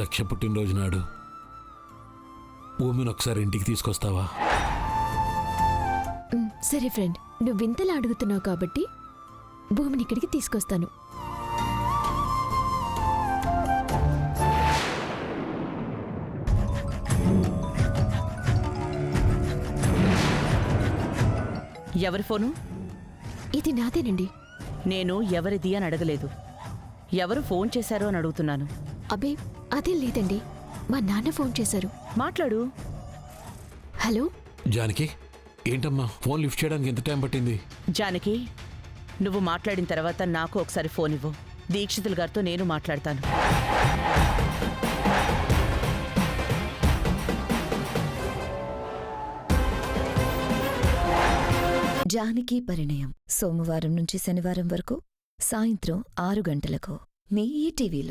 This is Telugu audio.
దక్ష పుట్టినరోజు నాడు భూమిని ఒకసారి ఇంటికి తీసుకొస్తావా? సరే ఫ్రెండ్, నువ్వు వింతలా అడుగుతున్నావు కాబట్టి భూమిని ఇక్కడికి తీసుకొస్తాను. ఎవరి ఫోను? ఇది నాదేనండి. నేను ఎవరిది అని అడగలేదు, ఎవరు ఫోన్ చేశారో అని అడుగుతున్నాను. అబే అదేం లేదండి, మా నాన్న ఫోన్ చేశారు. మాట్లాడు. హలో జానకి, ఏంటమ్మా ఫోన్ లిఫ్ట్ చేయడానికి ఎంత టైం పట్టింది? జానకి, నువ్వు మాట్లాడిన తర్వాత నాకు ఒకసారి ఫోన్ ఇవ్వు. దీక్షితులు గారితో నేను మాట్లాడతాను. జానకి పరిణయం సోమవారం నుంచి శనివారం వరకు సాయంత్రం 6 గంటలకు మీ ఈటీవీలో.